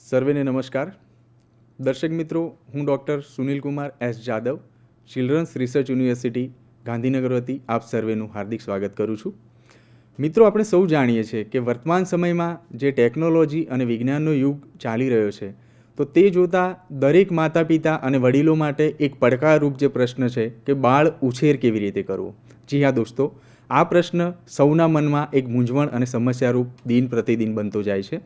સર્વેને નમસ્કાર. દર્શક મિત્રો, હું doctor Sunil Kumar S Jadav, children's research university Gandhinagar વતી આપ સર્વેનું હાર્દિક સ્વાગત કરું છું. મિત્રો, આપણે સૌ જાણીએ છીએ કે વર્તમાન સમયમાં જે ટેકનોલોજી અને વિજ્ઞાનનો યુગ ચાલી રહ્યો છે, તો તે જોતાં દરેક માતા પિતા અને વડીલો માટે એક પડકારરૂપ જે પ્રશ્ન છે કે બાળ ઉછેર કેવી રીતે કરવો. જી હા દોસ્તો, આ પ્રશ્ન સૌના મનમાં એક મૂંઝવણ અને સમસ્યારૂપ દિન પ્રતિદિન બનતો જાય છે.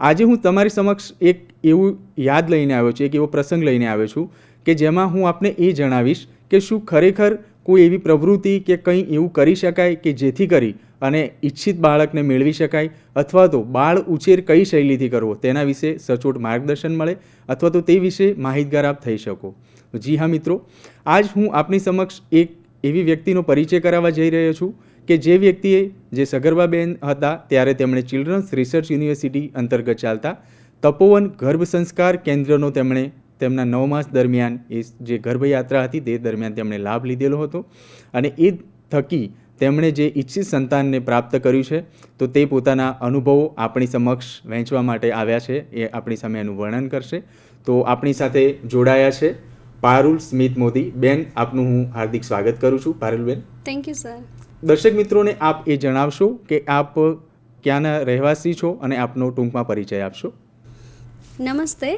આજે હું તમારી સમક્ષ એક એવું યાદ લઈને આવ્યો છું, એક એવો પ્રસંગ લઈને આવ્યો છું કે જેમાં હું આપને એ જણાવીશ કે શું ખરેખર કોઈ એવી પ્રવૃત્તિ કે કંઈ એવું કરી શકાય કે જેથી કરી અને ઈચ્છિત બાળકને મેળવી શકાય, અથવા તો બાળ ઉછેર કઈ શૈલીથી કરવો તેના વિશે સચોટ માર્ગદર્શન મળે, અથવા તો તે વિશે માહિતગાર આપ થઈ શકો. જી હા મિત્રો, આજ હું આપની સમક્ષ એક એવી વ્યક્તિનો પરિચય કરાવવા જઈ રહ્યો છું કે જે વ્યક્તિએ જે સગર્ભાબેન હતા ત્યારે તેમણે ચિલ્ડ્રન્સ રિસર્ચ યુનિવર્સિટી અંતર્ગત ચાલતા તપોવન ગર્ભ સંસ્કાર કેન્દ્રનો તેમણે તેમના 9 માસ દરમિયાન એ જે ગર્ભયાત્રા હતી તે દરમિયાન તેમણે લાભ લીધેલો હતો અને એ થકી તેમણે જે ઈચ્છિત સંતાનને પ્રાપ્ત કર્યું છે, તો તે પોતાના અનુભવો આપણી સમક્ષ વહેંચવા માટે આવ્યા છે. એ આપણી સામે એનું વર્ણન કરશે. તો આપણી સાથે જોડાયા છે પારુલ સ્મિત મોદી બેન. આપનું હું હાર્દિક સ્વાગત કરું છું. Parulben, thank you sir. દર્શક મિત્રોને આપ એ જણાવશો કે આપ ક્યાંના રહેવાસી છો અને આપનો ટૂંકમાં પરિચય આપશો. નમસ્તે,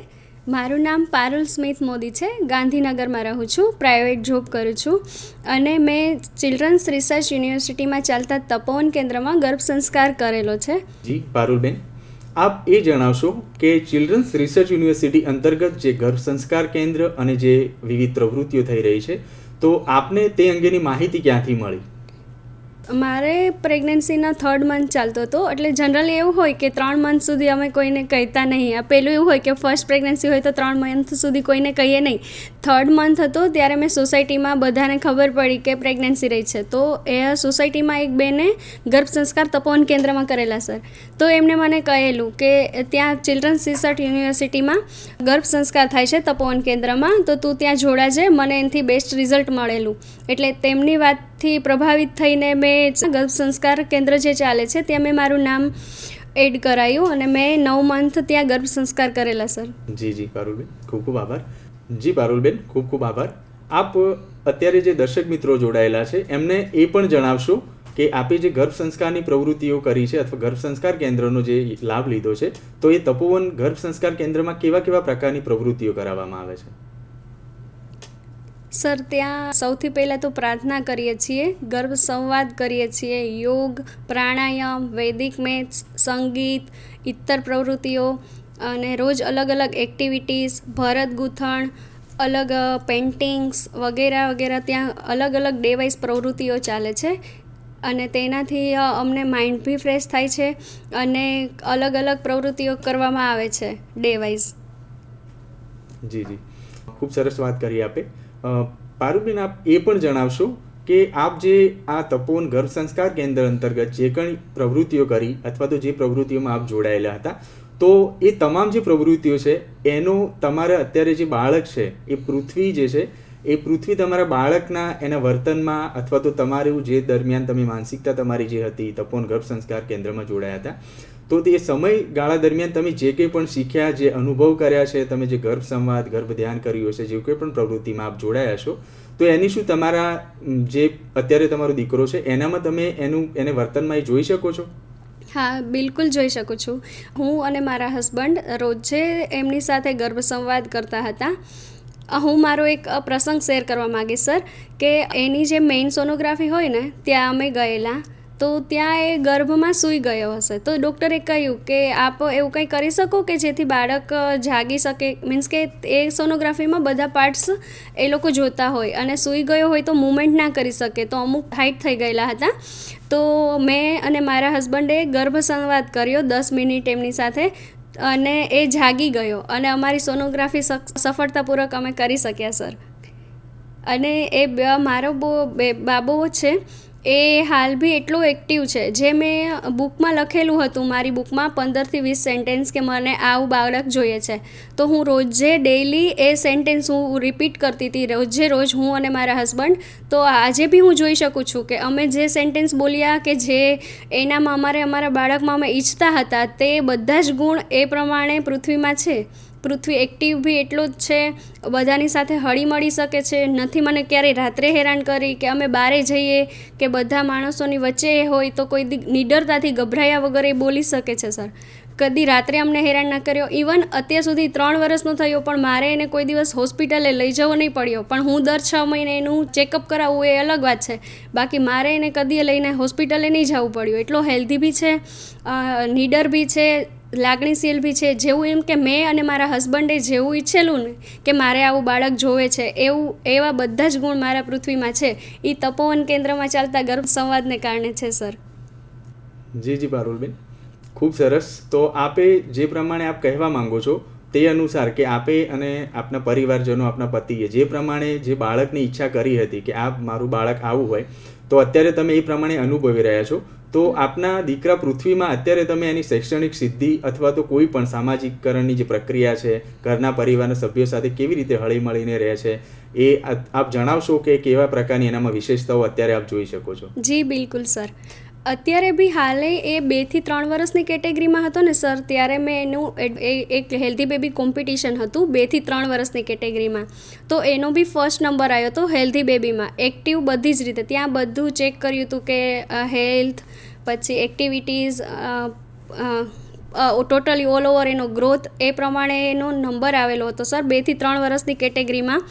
મારું નામ પારુલ સ્મિત મોદી છે. ગાંધીનગરમાં રહું છું, પ્રાઇવેટ જોબ કરું છું અને મેં ચિલ્ડ્રન્સ રિસર્ચ યુનિવર્સિટીમાં ચાલતા તપોવન કેન્દ્રમાં ગર્ભ સંસ્કાર કરેલો છે. જી પારુલબેન, આપ એ જણાવશો કે ચિલ્ડ્રન્સ રિસર્ચ યુનિવર્સિટી અંતર્ગત જે ગર્ભ સંસ્કાર કેન્દ્ર અને જે વિવિધ પ્રવૃત્તિઓ થઈ રહી છે, તો આપને તે અંગેની માહિતી ક્યાંથી મળી? મારે પ્રેગ્નન્સીનો 3rd મંથ ચાલતો હતો, એટલે જનરલી એવું હોય કે 3 મંથ સુધી અમે કોઈને કહેતા નહીં. પેલું એવું હોય કે ફર્સ્ટ પ્રેગ્નન્સી હોય તો 3 મંથ સુધી કોઈને કહીએ નહીં. 3rd મંથ હતો ત્યારે મેં સોસાયટીમાં બધાને ખબર પડી કે પ્રેગ્નન્સી રહી છે, તો એ સોસાયટીમાં એક બેને ગર્ભ સંસ્કાર તપોવન કેન્દ્રમાં કરેલા સર. તો એમણે મને કહેલું કે ત્યાં ચિલ્ડ્રન્સ રિસર્ચ યુનિવર્સિટીમાં ગર્ભ સંસ્કાર થાય છે તપોવન કેન્દ્રમાં, તો તું ત્યાં જોડાજે, મને એનાથી બેસ્ટ રિઝલ્ટ મળેલું. એટલે તેમની વાતથી પ્રભાવિત થઈને મેં ગર્ભ સંસ્કાર કેન્દ્ર જે ચાલે છે ત્યાં મેં મારું નામ એડ કરાયું અને મેં 9 મંથ ત્યાં ગર્ભ સંસ્કાર કરેલા સર. જી જી પારુલબેન, ખૂબ ખૂબ આભાર. જી પારુલબેન, ખૂબ ખૂબ આભાર. આપ અત્યારે જે દર્શક મિત્રો જોડાયેલા છે એમને એ પણ જણાવશો કે આપે જે ગર્ભ સંસ્કારની પ્રવૃત્તિઓ કરી છે અથવા ગર્ભ સંસ્કાર કેન્દ્રનો જે લાભ લીધો છે, તો એ તપોવન ગર્ભ સંસ્કાર કેન્દ્રમાં કેવા કેવા પ્રકારની પ્રવૃત્તિઓ કરાવવામાં આવે છે? સર, ત્યાં સૌથી પહેલાં તો પ્રાર્થના કરીએ છીએ, ગર્ભ સંવાદ કરીએ છીએ, યોગ, પ્રાણાયામ, વૈદિક મેથ્સ, સંગીત, ઇતર પ્રવૃત્તિઓ અને રોજ અલગ અલગ એક્ટિવિટીઝ, ભરત ગૂંથણ, અલગ પેઇન્ટિંગ્સ વગેરે વગેરે ત્યાં અલગ અલગ ડે વાઇઝ પ્રવૃત્તિઓ ચાલે છે અને તેનાથી અમને માઇન્ડ બી ફ્રેશ થાય છે અને અલગ અલગ પ્રવૃત્તિઓ કરવામાં આવે છે ડે વાઇઝ. જી જી, ખૂબ સરસ વાત કરી આપે. પારુલબેન, આપ એ પણ જણાવશો કે આપ જે આ તપોવન ગર્ભ સંસ્કાર કેન્દ્ર અંતર્ગત જે કંઈ પ્રવૃત્તિઓ કરી અથવા તો જે પ્રવૃત્તિઓમાં આપ જોડાયેલા હતા, તો એ તમામ જે પ્રવૃત્તિઓ છે એનો તમારા અત્યારે જે બાળક છે એ પૃથ્વી જે છે એ પૃથ્વી તમારા બાળકના એના વર્તનમાં અથવા તો તમારું જે દરમિયાન તમે માનસિકતા તમારી જે હતી તપોવન ગર્ભ સંસ્કાર કેન્દ્રમાં જોડાયા હતા, તો તે સમયગાળા દરમિયાન તમે જે કંઈ પણ શીખ્યા, જે અનુભવ કર્યા છે, તમે જે ગર્ભ સંવાદ, ગર્ભ ધ્યાન કર્યું હશે, જે કોઈ પણ પ્રવૃત્તિમાં આપ જોડાયા છો, તો એની શું તમારા જે અત્યારે તમારો દીકરો છે એનામાં તમે એને વર્તનમાં જોઈ શકો છો? હા, બિલકુલ જોઈ શકું છું. હું અને મારા હસબન્ડ રોજે એમની સાથે ગર્ભ સંવાદ કરતા હતા. હું મારો એક પ્રસંગ શેર કરવા માગીશ સર, કે એની જે મેઇન સોનોગ્રાફી હોય ને ત્યાં અમે ગયેલા, તો ત્યાં એ ગર્ભમાં સૂઈ ગયો હશે, તો ડૉક્ટરે કહ્યું કે આપ એવું કંઈ કરી શકો કે જેથી બાળક જાગી શકે. મીન્સ કે એ સોનોગ્રાફીમાં બધા પાર્ટ્સ એ લોકો જોતા હોય અને સૂઈ ગયો હોય તો મૂવમેન્ટ ના કરી શકે, તો અમુક હાઇટ થઈ ગયેલા હતા. તો મેં અને મારા હસબન્ડે ગર્ભ સંવાદ કર્યો 10 મિનિટ એમની સાથે અને એ જાગી ગયો અને અમારી સોનોગ્રાફી સફળતાપૂર્વક અમે કરી શક્યા સર. અને એ મારો બાબો છે એ હાલ બી એટલું એક્ટિવ છે. જે મેં બુકમાં લખેલું હતું, મારી બુકમાં 15થી 20 સેન્ટેન્સ કે મને આવું બાળક જોઈએ છે, તો હું રોજે ડેઈલી એ સેન્ટેન્સ હું રિપીટ કરતી હતી, રોજ હું અને મારા હસબન્ડ. તો આજે બી હું જોઈ શકું છું કે અમે જે સેન્ટેન્સ બોલ્યા કે જે એનામાં અમારા બાળકમાં અમે ઈચ્છતા હતા, તે બધા જ ગુણ એ પ્રમાણે પૃથ્વીમાં છે. પૃથ્વી એક્ટિવ બી એટલું જ છે, બધાની સાથે હળી મળી શકે છે, નથી મને ક્યારેય રાત્રે હેરાન કરી કે અમે બહારે જઈએ કે બધા માણસોની વચ્ચે હોય તો કોઈ નિડરતાથી ગભરાયા વગર એ બોલી શકે છે સર. કદી રાત્રે અમને હેરાન ન કર્યો. ઇવન અત્યાર સુધી 3 વર્ષનો થયો પણ મારે એને કોઈ દિવસ હોસ્પિટલે લઈ જવો નહીં પડ્યો, પણ હું દર 6 મહિને એનું ચેકઅપ કરાવવું એ અલગ વાત છે. બાકી મારે એને કદી લઈને હોસ્પિટલે નહીં જવું પડ્યું. એટલો હેલ્ધી બી છે, નીડર બી છે, લાગણીશીલ બી છે. જેવું એમ કે મેં અને મારા હસબન્ડે જેવું ઈચ્છેલું ને કે મારે આવું બાળક જોવે છે, એવા બધા જ ગુણ મારા પૃથ્વીમાં છે. એ તપોવન કેન્દ્રમાં ચાલતા ગર્ભ સંવાદને કારણે છે સર. જી પારુલબેન, ખૂબ સરસ. તો આપે જે પ્રમાણે આપ કહેવા માંગો છો તે અનુસાર કે આપે અને આપના પરિવારજનો, આપના પતિએ જે પ્રમાણે જે બાળકની ઈચ્છા કરી હતી કે આ મારું બાળક આવું હોય, તો અત્યારે તમે એ પ્રમાણે અનુભવી રહ્યા છો. તો આપના દીકરા પૃથ્વીમાં અત્યારે તમે એની શૈક્ષણિક સિદ્ધિ અથવા તો કોઈ પણ સામાજિકકરણની જે પ્રક્રિયા છે, ઘરના પરિવારના સભ્યો સાથે કેવી રીતે હળી મળીને રહે છે, એ આપ જણાવશો કે કેવા પ્રકારની એનામાં વિશેષતાઓ અત્યારે આપ જોઈ શકો છો? જી બિલકુલ સર. અત્યારે બી હાલે એ 2 થી 3 વર્ષની કેટેગરીમાં હતો ને સર, ત્યારે મેં એનું એક હેલ્ધી બેબી કોમ્પિટિશન હતું 2 થી 3 વર્ષની કેટેગરીમાં, તો એનો બી ફર્સ્ટ નંબર આવ્યો હતો હેલ્ધી બેબીમાં. એક્ટિવ બધી જ રીતે, ત્યાં બધું ચેક કર્યું હતું કે હેલ્થ, પછી એક્ટિવિટીઝ, ટોટલી ઓલ ઓવર એનો ગ્રોથ, એ પ્રમાણે એનો નંબર આવેલો હતો સર. 2 થી 3 વર્ષની કેટેગરીમાં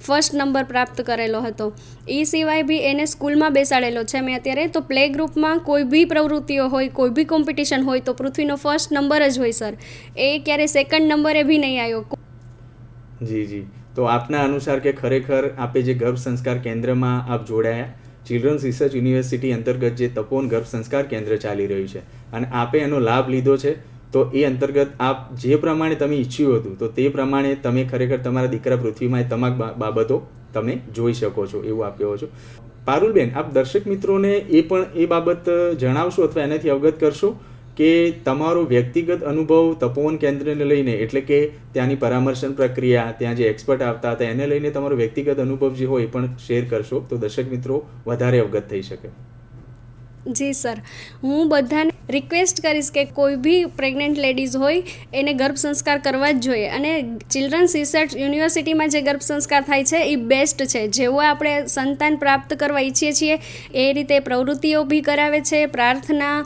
ફર્સ્ટ નંબર પ્રાપ્ત કરેલો હતો. એ સિવાય બી એને સ્કૂલમાં બેસાડેલો છે મેં અત્યારે. તો પ્લે ગ્રુપમાં કોઈ બી પ્રવૃત્તિઓ હોય, કોઈ બી કોમ્પિટિશન હોય તો પૃથ્વીનો ફર્સ્ટ નંબર જ હોય સર. એ ક્યારે સેકન્ડ નંબરે બી નહીં આવ્યો. જી. તો આપના અનુસાર કે ખરેખર આપે જે ગર્ભ સંસ્કાર કેન્દ્રમાં આપ જોડાયા, ચિલ્ડ્રન્સ રિસર્ચ યુનિવર્સિટી અંતર્ગત જે તપોવન ગર્ભ સંસ્કાર કેન્દ્ર ચાલી રહ્યું છે અને આપે એનો લાભ લીધો છે, તો એ અંતર્ગત આપ જે પ્રમાણે તમે ઈચ્છ્યું હતું તો તે પ્રમાણે તમે ખરેખર તમારા દીકરા પૃથ્વીમાં એ તમામ બાબતો તમે જોઈ શકો છો, એવું આપ કહો છો. પારુલબેન, આપ દર્શક મિત્રોને એ બાબત જણાવશો અથવા એનાથી અવગત કરશો કે તમારો વ્યક્તિગત અનુભવ તપોવન કેન્દ્રને લઈને, એટલે કે ત્યાંની પરામર્શન પ્રક્રિયા, ત્યાં જે એક્સપર્ટ આવતા હતા એને લઈને તમારો વ્યક્તિગત અનુભવ જે હોય એ પણ શેર કરશો તો દર્શક મિત્રો વધારે અવગત થઈ શકે. જી સર, હું બધાને રિક્વેસ્ટ કરીશ કે કોઈ બી પ્રેગ્નન્ટ લેડીઝ હોય એને ગર્ભ સંસ્કાર કરવા જ જોઈએ. અને ચિલ્ડ્રન્સ રિસર્ચ યુનિવર્સિટીમાં જે ગર્ભ સંસ્કાર થાય છે એ બેસ્ટ છે. જેવો આપણે સંતાન પ્રાપ્ત કરવા ઈચ્છીએ છીએ એ રીતે પ્રવૃત્તિઓ બી કરાવે છે, પ્રાર્થના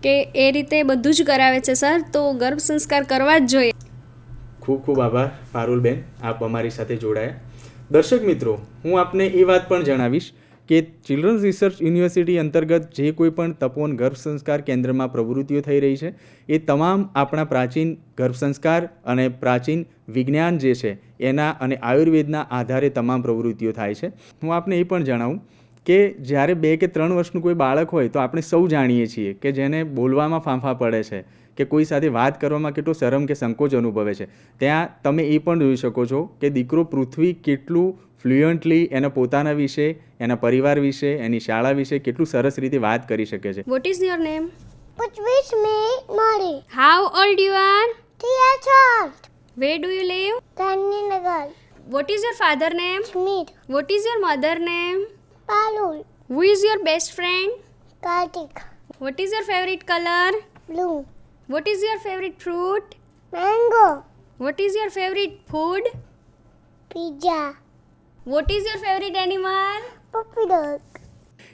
કે એ રીતે બધું જ કરાવે છે સર. તો ગર્ભ સંસ્કાર કરવા જ જોઈએ. ખૂબ આભાર પારુલબેન, આપ અમારી સાથે જોડાયા. દર્શક મિત્રો, હું આપને એ વાત પણ જણાવીશ કે ચિલ્ડ્રન્સ રિસર્ચ યુનિવર્સિટી અંતર્ગત જે કોઈ પણ તપોવન ગર્ભ સંસ્કાર કેન્દ્રમાં પ્રવૃત્તિઓ થઈ રહી છે એ તમામ આપણા પ્રાચીન ગર્ભ સંસ્કાર અને પ્રાચીન વિજ્ઞાન જે છે એના અને આયુર્વેદના આધારે તમામ પ્રવૃત્તિઓ થાય છે. હું આપને એ પણ જણાવું કે જ્યારે 2 કે 3 વર્ષનું કોઈ બાળક હોય તો આપણે સૌ જાણીએ છીએ કે જેને બોલવામાં ફાંફા પડે છે કે કોઈ સાથે વાત કરવામાં કેટલો શરમ કે સંકોચ અનુભવે છે. ત્યાં તમે એ પણ જોઈ શકો છો કે દીકરો પૃથ્વી કેટલું ફ્લુઅન્ટલી એના પોતાના વિશે, એના પરિવાર વિશે, એની શાળા વિશે કેટલું સરસ રીતે વાત કરી શકે છે. What is your name? Which me, Mari. How old you are? 3 years old. Where do you live? Gandhinagar. What is your father name? Smith. What is your mother name? Palul. Who is your best friend? Kartik. What is your favourite colour? Blue. What is your favourite fruit? Mango. What is your favourite food? Pizza. What is your favourite animal? Puppy dog.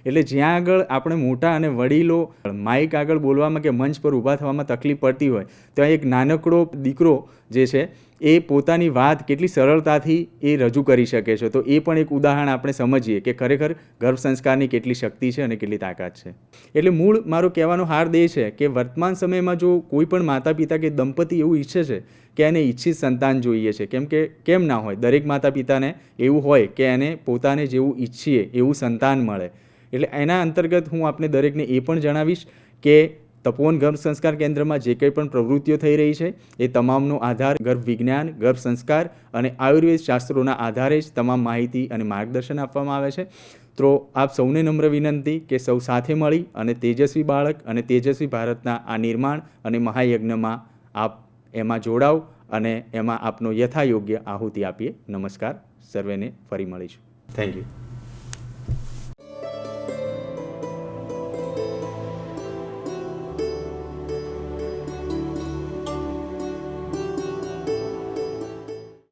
એટલે જ્યાં આગળ આપણે મોટા અને વડીલો Mike આગળ બોલવામાં કે મંચ પર ઊભા થવામાં તકલીફ પડતી હોય, ત્યાં એક નાનકડો દીકરો જે છે એ પોતાની વાત કેટલી સરળતાથી એ રજૂ કરી શકે છે. તો એ પણ એક ઉદાહરણ આપણે સમજીએ કે ખરેખર ગર્ભ સંસ્કારની કેટલી શક્તિ છે અને કેટલી તાકાત છે. એટલે મૂળ મારો કહેવાનો હાર્દ એ છે કે વર્તમાન સમયમાં જો કોઈ પણ માતા પિતા કે દંપતી એવું ઈચ્છે છે કે એને ઈચ્છિત સંતાન જોઈએ છે, કેમ ના હોય, દરેક માતા પિતાને એવું હોય કે એને પોતાને જેવું ઈચ્છીએ એવું સંતાન મળે. એટલે એના અંતર્ગત હું આપને દરેકને એ પણ જણાવીશ કે તપોવન ગર્ભ સંસ્કાર કેન્દ્રમાં જે કંઈ પણ પ્રવૃત્તિઓ થઈ રહી છે એ તમામનો આધાર ગર્ભ વિજ્ઞાન, ગર્ભ સંસ્કાર અને આયુર્વેદ શાસ્ત્રોના આધારે જ તમામ માહિતી અને માર્ગદર્શન આપવામાં આવે છે. તો આપ સૌને નમ્ર વિનંતી કે સૌ સાથે મળી અને તેજસ્વી બાળક અને તેજસ્વી ભારતના આ નિર્માણ અને મહાયજ્ઞમાં આપ એમાં જોડાવ અને એમાં આપનો યથાયોગ્ય આહુતિ આપીએ. નમસ્કાર. સર્વેને ફરી મળીશું. Thank you.